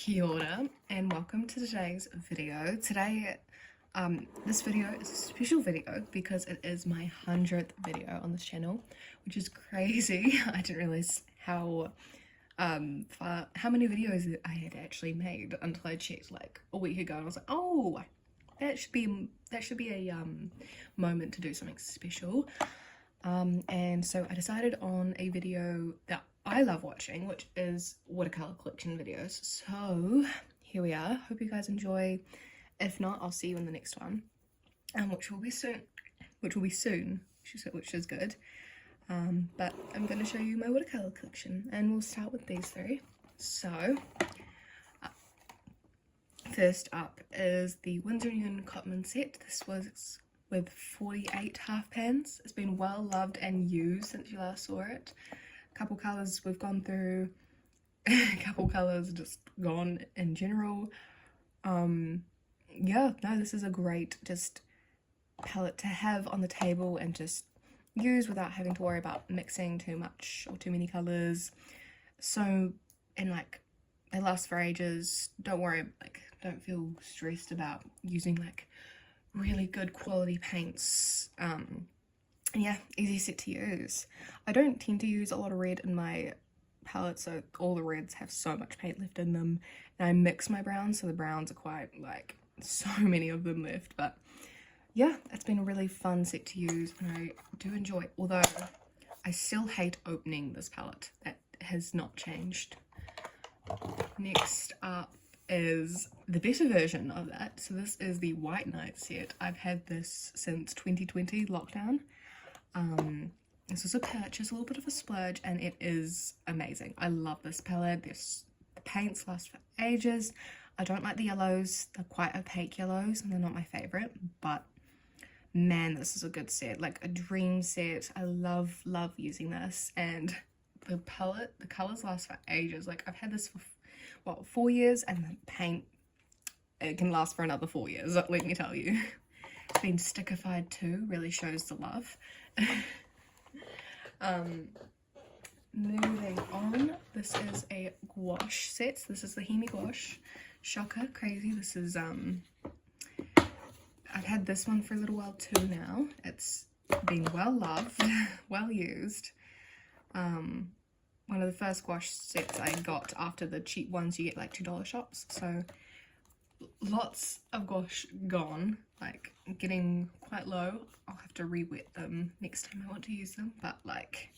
Kia ora, and welcome to today's video. Today, this video is a special video because it is my 100th video on this channel, which is crazy. I didn't realize how many videos I had actually made until I checked like a week ago, and I was like, oh, that should be a moment to do something special. And so I decided on a video that I love watching, which is watercolor collection videos. So here we are. Hope you guys enjoy. If not, I'll see you in the next one, which will be soon, which is good. But I'm going to show you my watercolor collection, and we'll start with these three. So first up is the Winsor cotman set. This was with 48 half pans. It's been well loved and used since you last saw it. A couple colours we've gone through, a couple colours just gone in general. Yeah, no, this is a great just palette to have on the table and just use without having to worry about mixing too much or too many colours. So, and like, they last for ages. Don't worry, like, don't feel stressed about using like really good quality paints. Yeah, easy set to use. I don't tend to use a lot of red in my palette, so all the reds have so much paint left in them, and I mix my browns, so the browns are quite like so many of them left. But yeah, it's been a really fun set to use, and I do enjoy it, although I still hate opening this palette. That has not changed. Next up is the better version of that. So this is the White Night set. I've had this since 2020 lockdown. This was a purchase, a little bit of a splurge, and it is amazing. I love this palette. The paints last for ages. I don't like the yellows. They're quite opaque yellows, and they're not my favorite, but man, this is a good set, like a dream set. I love using this, and the palette, the colors last for ages. Like, I've had this for what, 4 years, and the paint, it can last for another 4 years, let me tell you. It's been stickified too, really shows the love. Moving on, this is a gouache set. So this is the Himi gouache. Shocker, crazy. This is I've had this one for a little while too now. It's been well loved, well used. One of the first gouache sets I got after the cheap ones you get like $2 shops. So lots of gouache gone, like getting quite low. I'll have to re-wet them next time I want to use them, but like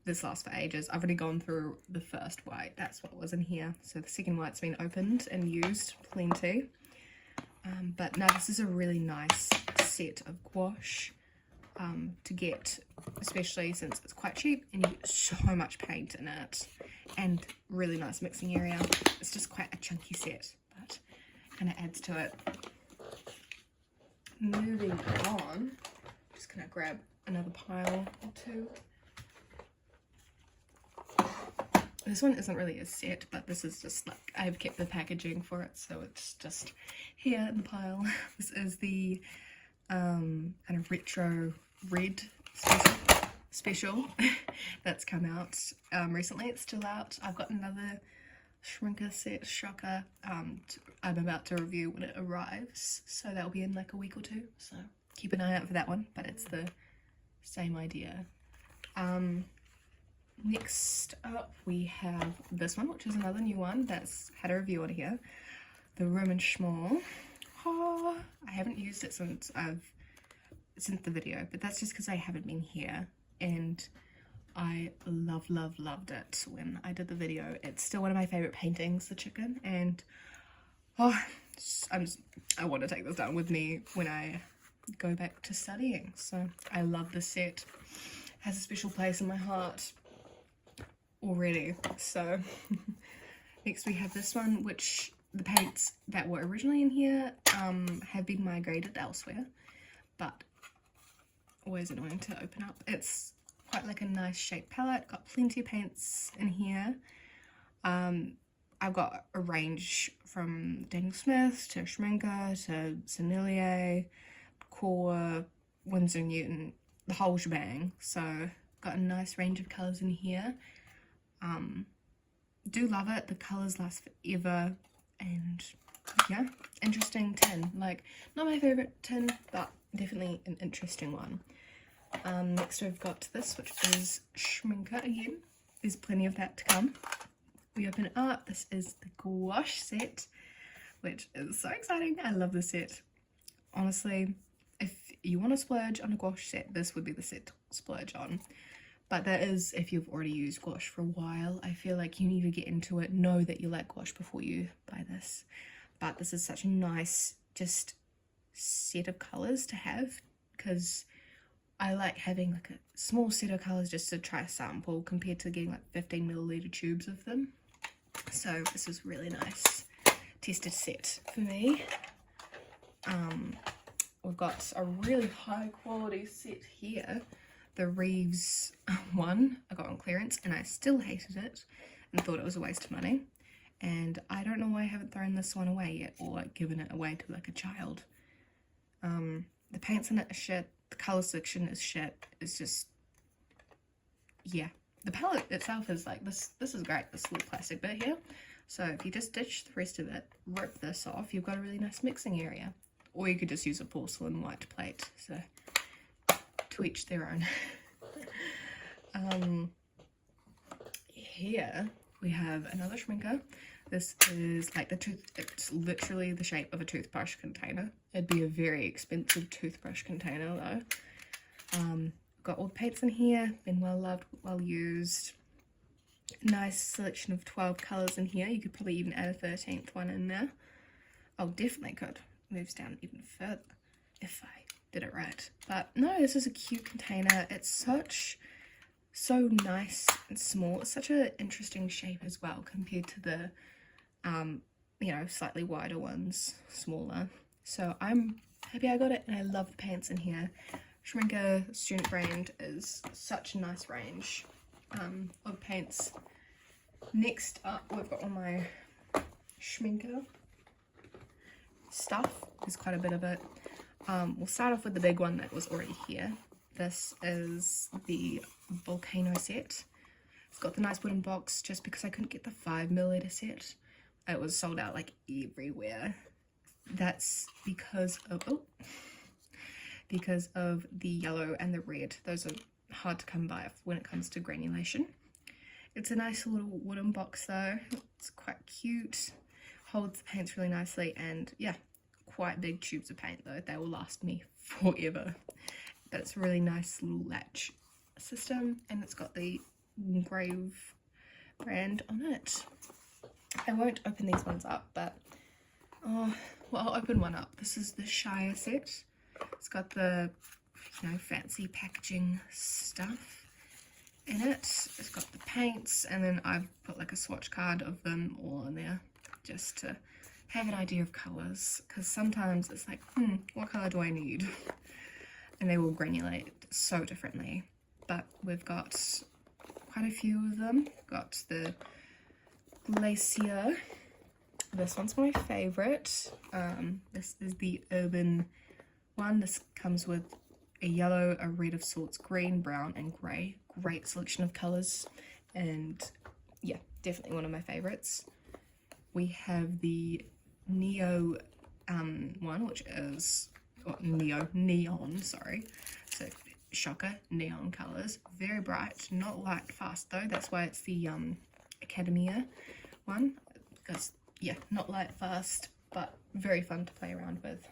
this lasts for ages. I've already gone through the first white, that's what was in here. So the second white's been opened and used plenty. But no, this is a really nice set of gouache to get, especially since it's quite cheap and you get so much paint in it, and really nice mixing area. It's just quite a chunky set, but kind of adds to it. Moving on, just gonna grab another pile or two. This one isn't really a set, but this is just like, I've kept the packaging for it, so it's just here in the pile. This is the kind of retro red special that's come out recently. It's still out. I've got another Schmincke set, shocker, I'm about to review when it arrives, so that'll be in like a week or two, so keep an eye out for that one, but it's the same idea. Next up we have this one, which is another new one that's had a review on here, the szmal. Oh, I haven't used it since the video, but that's just because I haven't been here, and I loved it when I did the video. It's still one of my favorite paintings, the chicken, and oh, I want to take this down with me when I go back to studying. So I love this set. It has a special place in my heart already. So next we have this one, which the paints that were originally in here have been migrated elsewhere, but always annoying to open up. It's quite like a nice shaped palette, got plenty of paints in here. I've got a range from Daniel Smith to Schmincke to Szmal, Koi-i-noor, Winsor, the whole shebang. So got a nice range of colours in here. do love it. The colours last forever, and yeah, interesting tin. Like, not my favourite tin, but definitely an interesting one. Next we've got this, which is Schmincke again. There's plenty of that to come. We open it up. This is the gouache set, which is so exciting. I love this set. Honestly, if you want to splurge on a gouache set, this would be the set to splurge on. But that is if you've already used gouache for a while. I feel like you need to get into it, know that you like gouache before you buy this. But this is such a nice just set of colours to have, because I like having like a small set of colours just to try a sample compared to getting like 15ml tubes of them. So this is really nice tested set for me. We've got a really high quality set here, the Reeves one I got on clearance, and I still hated it and thought it was a waste of money. And I don't know why I haven't thrown this one away yet, or like given it away to like a child. The paints in it are shit, the colour selection is shit, it's just, yeah. The palette itself is like, this is great, this little plastic bit here. So if you just ditch the rest of it, rip this off, you've got a really nice mixing area. Or you could just use a porcelain white plate, so to each their own. Here we have another Schmincke. This is like it's literally the shape of a toothbrush container. It'd be a very expensive toothbrush container though. Got all the paints in here, been well loved, well used. Nice selection of 12 colours in here. You could probably even add a 13th one in there. Oh, definitely could. Moves down even further if I did it right. But no, this is a cute container. It's so nice and small. It's such an interesting shape as well compared to the you know, slightly wider ones, smaller. So I'm happy I got it, and I love the paints in here. Schmincke student brand is such a nice range of paints. Next up, we've got all my Schmincke stuff. There's quite a bit of it. We'll start off with the big one that was already here. This is the Volcano set. It's got the nice wooden box just because I couldn't get the 5ml set. It was sold out like everywhere. That's because of the yellow and the red. Those are hard to come by when it comes to granulation. It's a nice little wooden box though. It's quite cute. Holds the paints really nicely, and yeah, quite big tubes of paint though. They will last me forever. But it's a really nice little latch system, and it's got the Reeves brand on it. I won't open these ones up, but well, I'll open one up. This is the Shire set. It's got the, you know, fancy packaging stuff in it. It's got the paints, and then I've put like a swatch card of them all in there just to have an idea of colours, because sometimes it's like, what colour do I need? And they will granulate so differently. But we've got quite a few of them. Got the Glacier. This one's my favourite. This is the urban one. This comes with a yellow, a red of sorts, green, brown and grey. Great selection of colours, and yeah, definitely one of my favourites. We have the Neo one, which is neon, sorry. So shocker, neon colours. Very bright, not light fast though. That's why it's the Academia one, because yeah, not light fast, but very fun to play around with.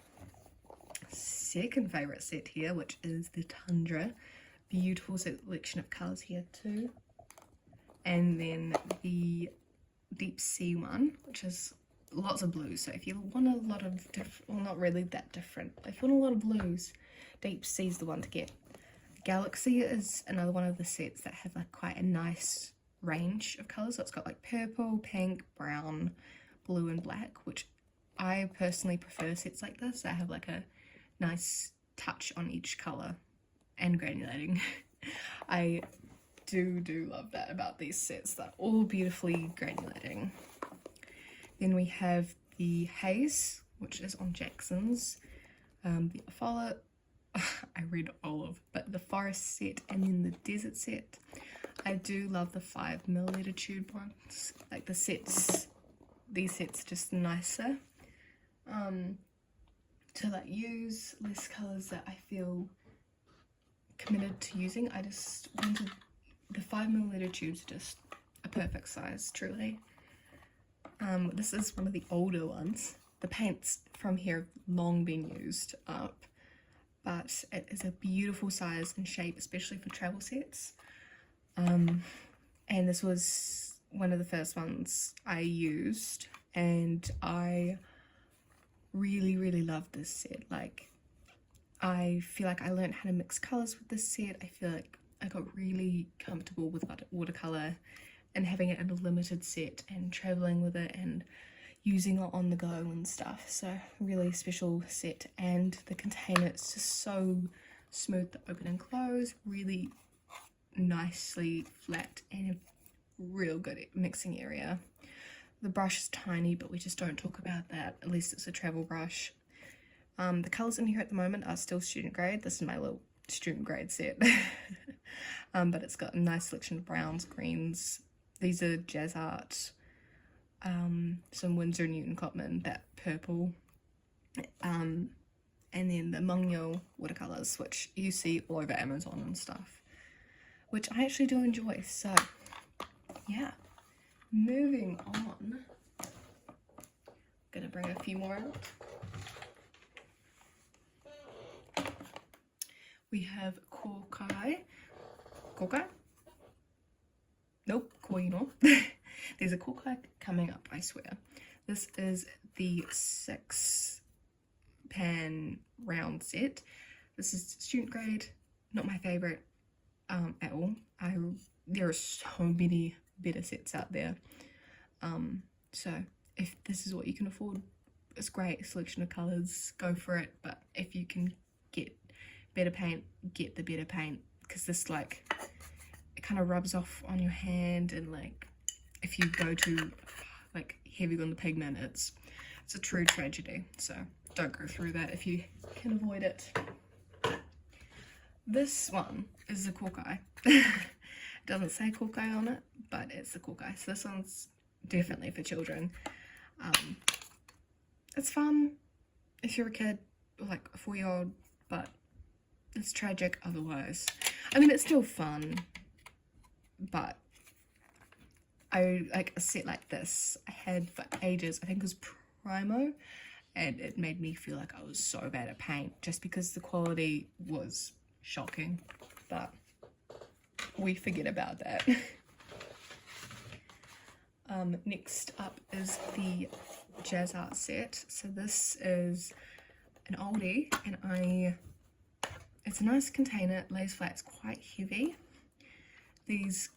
Second favourite set here, which is the Tundra. Beautiful selection of colours here too. And then the Deep Sea one, which is lots of blues. So if you want a lot of different, well, not really that different, but if you want a lot of blues, Deep Sea's the one to get. Galaxy is another one of the sets that have like quite a nice range of colours. So it's got like purple, pink, brown, blue and black, which I personally prefer sets like this that have like a nice touch on each colour and granulating. I do love that about these sets. They're all beautifully granulating. Then we have the Haze, which is on Jackson's. The follow I read all of, but the forest set and then the desert set. I do love the 5mm tube ones, like the sets. These sets are just nicer to like use, less colours that I feel committed to using. I just wanted the 5mm tubes, are just a perfect size, truly. This is one of the older ones. The paints from here have long been used up, but it is a beautiful size and shape, especially for travel sets. And this was one of the first ones I used, and I really loved this set. Like, I feel like I learned how to mix colours with this set. I feel like I got really comfortable with watercolour and having it in a limited set and travelling with it and using it on the go and stuff. So really special set, and the container is just so smooth to open and close, really nicely flat, and a real good mixing area. The brush is tiny, but we just don't talk about that. At least it's a travel brush. The colours in here at the moment are still student grade. This is my little student grade set. But it's got a nice selection of browns, greens. These are Jasart, some Winsor and cotman, that purple, and then the Mungyo watercolours, which you see all over Amazon and stuff, which I actually do enjoy. So yeah, moving on, gonna bring a few more out. We have Kookie. Nope, Koi-i-noor. There's a Kookie coming up, I swear. This is the 6-pan round set. This is student grade, not my favourite at all. There are so many better sets out there. So if this is what you can afford, it's great, selection of colours, go for it. But if you can get better paint, get the better paint, because this, like, it kind of rubs off on your hand, and like if you go too like heavy on the pigment, it's a true tragedy. So don't go through that if you can avoid it. This one is a Kookie. It doesn't say Kookie on it, but it's a Kookie. So this one's definitely for children. It's fun if you're a kid, or like a 4-year-old, but it's tragic otherwise. I mean, it's still fun, but I like a set like this I had for ages. I think it was Primo, and it made me feel like I was so bad at paint just because the quality was shocking, but we forget about that. Next up is the Jasart set. So this is an oldie, and it's a nice container, it lays flat, it's quite heavy. These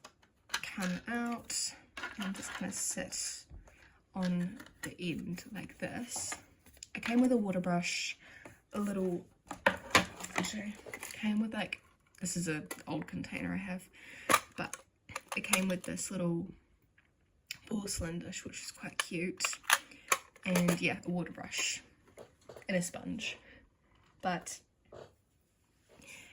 come out and just kind of sit on the end like this. It came with a water brush, a little, actually, it came with like, this is an old container I have, but it came with this little porcelain dish, which is quite cute, and yeah, a water brush and a sponge. But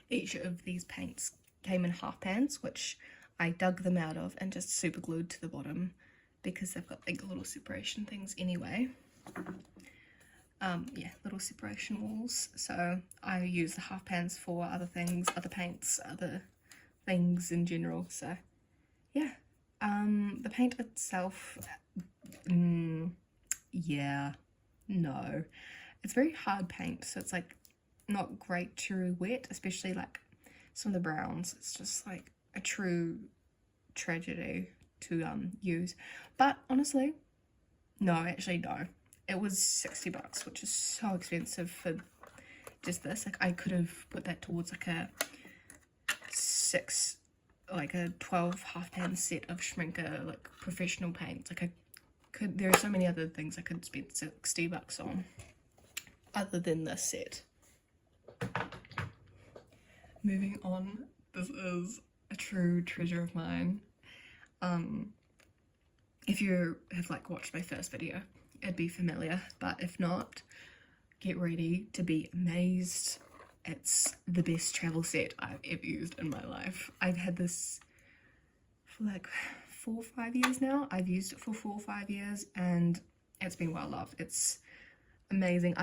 each of these paints came in half pans, which I dug them out of and just super glued to the bottom because they've got like little separation things anyway. Yeah, little separation walls. So I use the half pans for other things, other paints, other things in general. So yeah, the paint itself, yeah, no, it's very hard paint, so it's like not great to wet, especially like some of the browns. It's just like a true tragedy to use. But honestly, no, actually no, it was $60, which is so expensive for just this. Like, I could have put that towards like a 12 half pan set of Schmincke, like professional paints. Like, there are so many other things I could spend $60 on other than this set. Moving on, this is a true treasure of mine. If you have like watched my first video, it'd be familiar, but if not, get ready to be amazed. It's the best travel set I've ever used in my life. I've had this for like 4 or 5 years now. I've used it for 4 or 5 years and it's been well loved. It's amazing.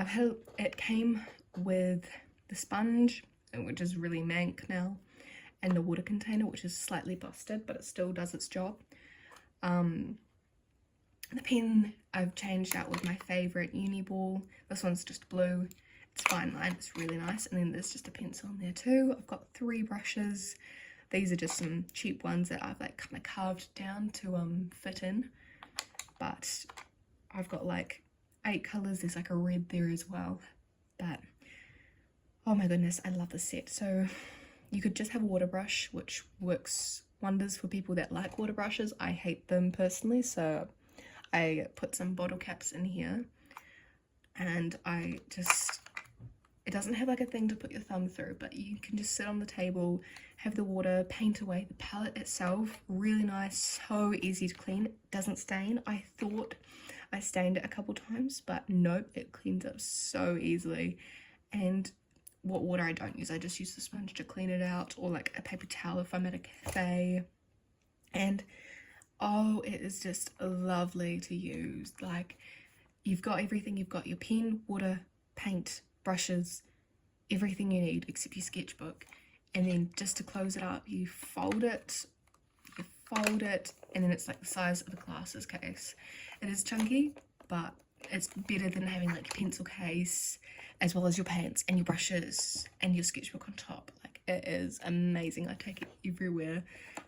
It came with the sponge, which is really mank now, and the water container, which is slightly busted, but it still does its job. The pen I've changed out with my favourite uni ball. This one's just blue. It's fine line, it's really nice. And then there's just a pencil in there too. I've got 3 brushes. These are just some cheap ones that I've like kind of carved down to fit in. But I've got like 8 colours. There's like a red there as well. But oh my goodness, I love this set. So you could just have a water brush, which works wonders for people that like water brushes. I hate them personally, so I put some bottle caps in here, and it doesn't have like a thing to put your thumb through, but you can just sit on the table, have the water, paint away. The palette itself, really nice, so easy to clean, it doesn't stain. I thought I stained it a couple times, but nope, it cleans up so easily. And what water I don't use, I just use the sponge to clean it out, or like a paper towel if I'm at a cafe. And oh, it is just lovely to use. Like, you've got everything. You've got your pen, water, paint, brushes, everything you need except your sketchbook. And then just to close it up, you fold it, and then it's like the size of a glasses case. It is chunky, but it's better than having like a pencil case, as well as your paints and your brushes and your sketchbook on top. Like, it is amazing. I take it everywhere.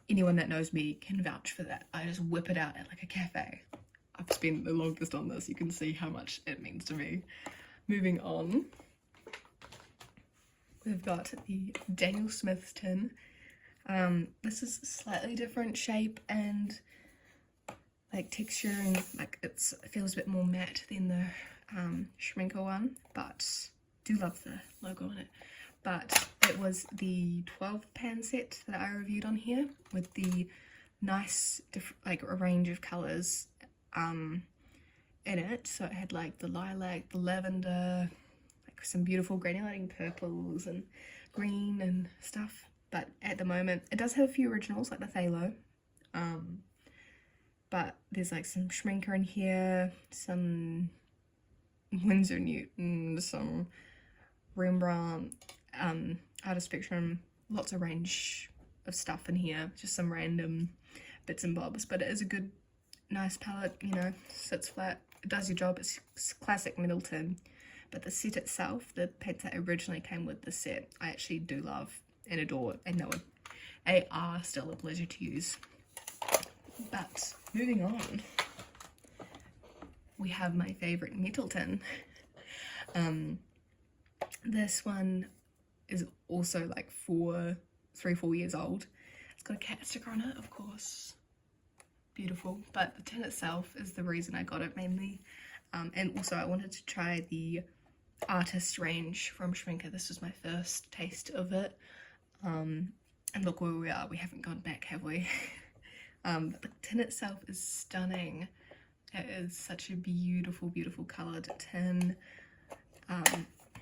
Anyone that knows me can vouch for that. I just whip it out at like a cafe. I've spent the longest on this. You can see how much it means to me. Moving on, we've got the Daniel Smith's tin. This is a slightly different shape and like texture, and like it feels a bit more matte than the Schmincke one, but do love the logo on it. But it was the 12 pan set that I reviewed on here with the nice like a range of colours in it. So it had like the lilac, the lavender, like some beautiful granulating purples and green and stuff. But at the moment it does have a few originals like the phthalo, but there's like some Schmincke in here, some Winsor Newton, some Rembrandt, out of spectrum, lots of range of stuff in here, just some random bits and bobs. But it is a good, nice palette, you know, sits flat, it does your job. It's classic Middleton. But the set itself, the paints that originally came with the set, I actually do love and adore, and they are still a pleasure to use. But moving on, we have my favourite Middleton. This one is also like 3 or 4 years old. It's got a cat sticker on it, of course. Beautiful. But the tin itself is the reason I got it mainly. And also I wanted to try the artist range from Schmincke. This was my first taste of it. And look where we are. We haven't gone back, have we? But the tin itself is stunning. It is such a beautiful, beautiful coloured tin.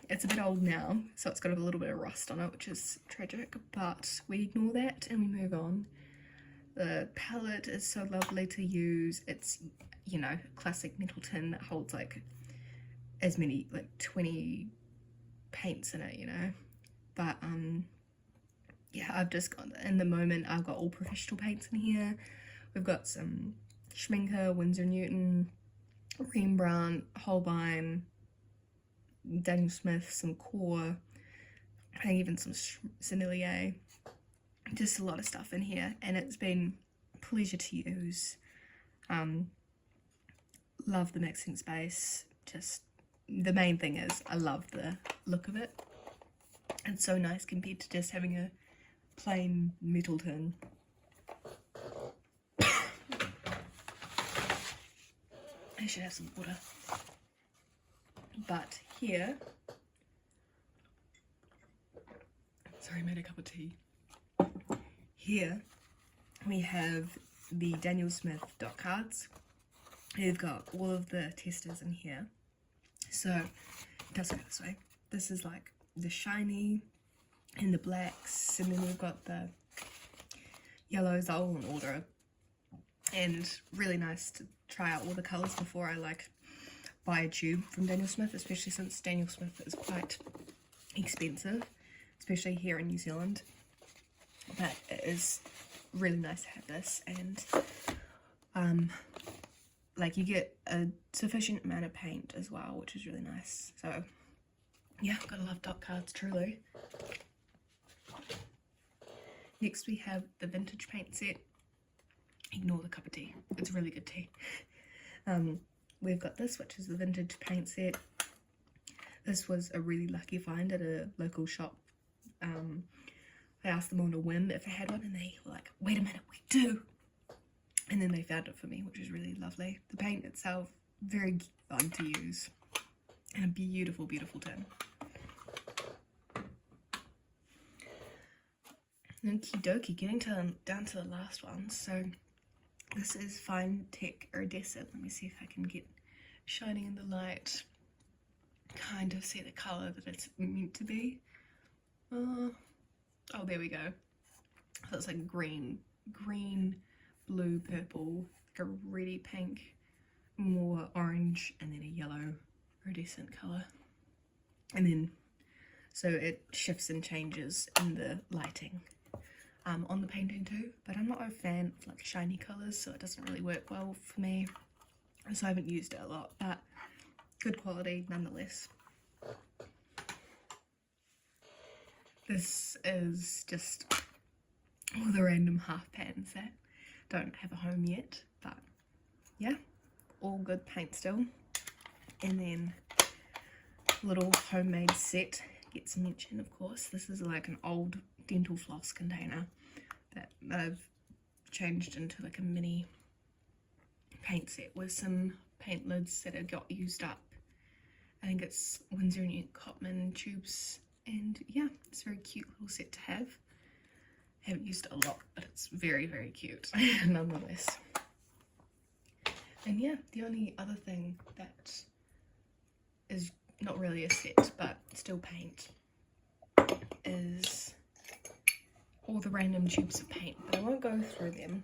It's a bit old now, so it's got a little bit of rust on it, which is tragic, but we ignore that and we move on. The palette is so lovely to use. It's, you know, classic metal tin that holds like as many, like 20 paints in it, you know. But yeah, I've just got, in the moment, I've got all professional paints in here. We've got some Schmincke, Winsor Newton, Rembrandt, Holbein, Daniel Smith, some Core, I think even some Szmal. Just a lot of stuff in here, and it's been a pleasure to use. Love the mixing space. Just the main thing is I love the look of it. It's so nice compared to just having a plain metal tin. I should have some water. But here, sorry, I made a cup of tea. Here we have the Daniel Smith dot cards. They've got all of the testers in here. So it does go this way. This is like the shiny and the blacks, and then we've got the yellows, all in order, and really nice to try out all the colours before I like buy a tube from Daniel Smith, especially since Daniel Smith is quite expensive, especially here in New Zealand. But it is really nice to have this, and like you get a sufficient amount of paint as well, which is really nice. So yeah, gotta love dot cards, truly. Next we have the vintage paint set. Ignore the cup of tea, it's really good tea. We've got this, which is the vintage paint set. This was a really lucky find at a local shop. I asked them on a whim if they had one, and they were like, wait a minute, we do! And then they found it for me, which is really lovely. The paint itself, very fun to use. And a beautiful, beautiful tin. Okie dokie, getting down to the last one. So this is Fine Tech Iridescent. Let me see if I can get shining in the light. Kind of see the colour that it's meant to be. Oh, there we go. So it's like green, blue, purple, like a reddy pink, more orange, and then a yellow iridescent colour. And then, so it shifts and changes in the lighting on the painting too. But I'm not a fan of like shiny colours, so it doesn't really work well for me. So I haven't used it a lot, but good quality nonetheless. This is just all the random half pans that don't have a home yet, but yeah, all good paint still. And then little homemade set gets mentioned, of course. This is like an old dental floss container that I've changed into like a mini paint set with some paint lids that have got used up. I think it's Winsor and cotman tubes, and yeah, it's a very cute little set to have. I haven't used it a lot, but it's very, very cute nonetheless. And yeah, the only other thing that is not really a set but still paint is all the random tubes of paint, but I won't go through them.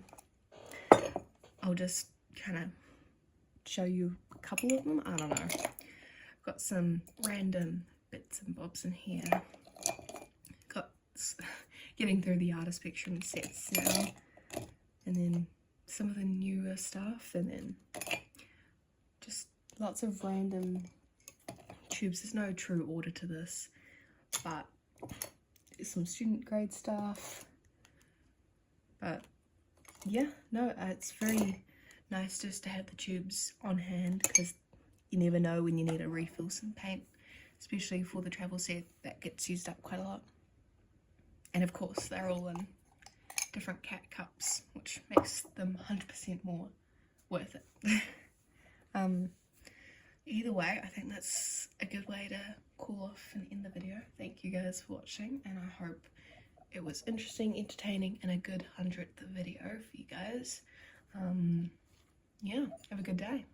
I'll just kind of show you a couple of them. I don't know. I've got some random bits and bobs in here. Got getting through the artist spectrum sets now, and then some of the newer stuff, and then just lots of random tubes. There's no true order to this, but there's some student grade stuff. But yeah, no, it's very nice just to have the tubes on hand, because you never know when you need to refill some paint, especially for the travel set that gets used up quite a lot. And of course they're all in different cat cups, which makes them 100% more worth it. Either way, I think that's a good way to call off and end the video. Thank you guys for watching, and I hope it was interesting, entertaining, and a good 100th video for you guys. Yeah, have a good day.